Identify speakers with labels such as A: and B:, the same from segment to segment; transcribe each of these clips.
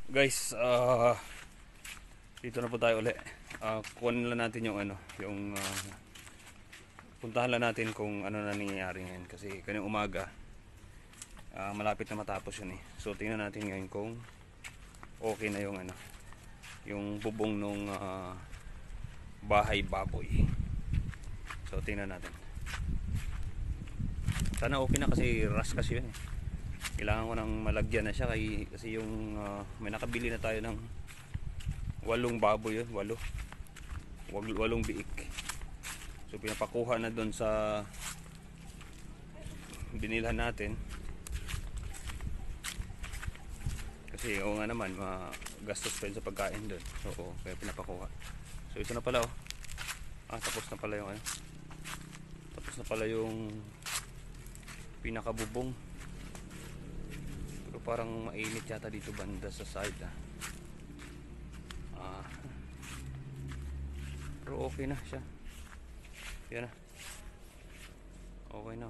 A: Guys, dito na po tayo ulit. Kunin lang natin yung puntahan lang natin kung ano na nangyayari ngayon kasi kanyang umaga malapit na matapos yun eh. So tingnan natin ngayon kung okay na yung bubong nung bahay baboy. So tingnan natin. Sana okay na kasi rush kasi yun eh. Kailangan ko nang malagyan na siya kasi yung may nakabili na tayo ng 8 baboy yun, 8 biik. So pinapakuha na doon sa binilhan natin kasi oo nga naman gastos pa yun sa pagkain doon. So kaya pinapakuha. So ito na pala tapos na pala yung tapos na pala yung pinakabubong. Pero parang mainit yata dito banda sa side pero okay na siya. Yan na. Okay na.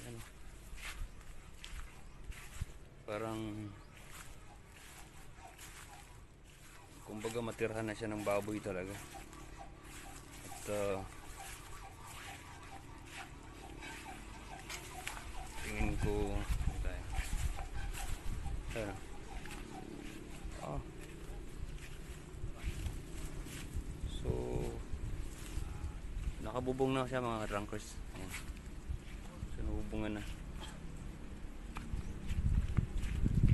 A: Yan. Parang kumbaga matirhan na siya ng baboy talaga. At tingin ko tayo. So nakabubong na siya mga drunkers. Ayan. So nabubungan na.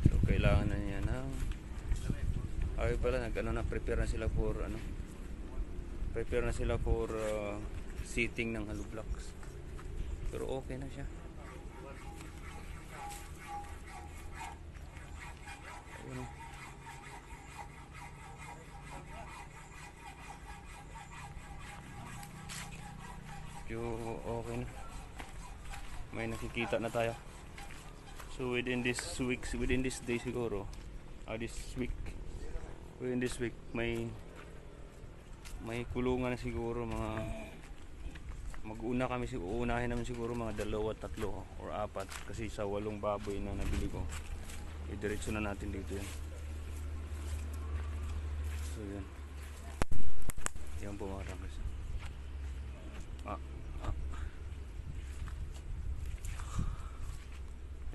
A: So kailangan na niya ng prepare na sila for prepare na sila for seating ng hollow blocks. Pero okay na siya. Ayun. Okay na. May nakikita na tayo. So within this day siguro, within this week may kulungan na siguro uunahin namin siguro mga 2, 3 or 4 kasi sa 8 baboy na nabili ko idiretso na natin dito yan. So yan po mga rangkas.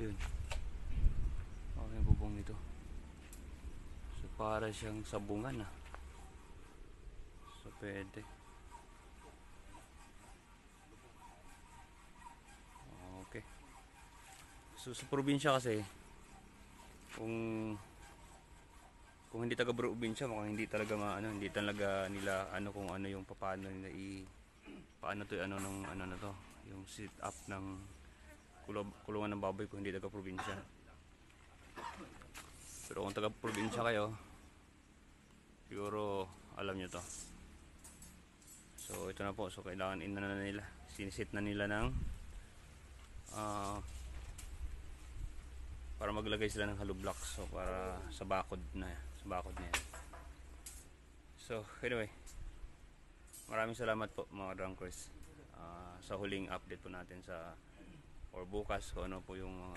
A: Yun. Okay yung bubong nito. So para siyang sabungan So pwede. Okay. So sa probinsya kasi kung hindi taga probinsya mukhang hindi talaga hindi talaga nila kung ano yung paano nila paano to na to yung sit up ng kulungan ng baboy kung hindi taga probinsya. Pero kung taga probinsya kayo siguro alam nyo to. So ito na po. So kailangan sinisit na nila ng para maglagay sila ng hollow blocks. So para sa bakod na yan. So anyway, maraming salamat po mga drunkers sa huling update po natin or bukas kung ano po yung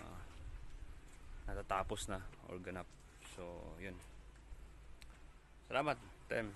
A: natatapos na or ganap. So yun, salamat. Time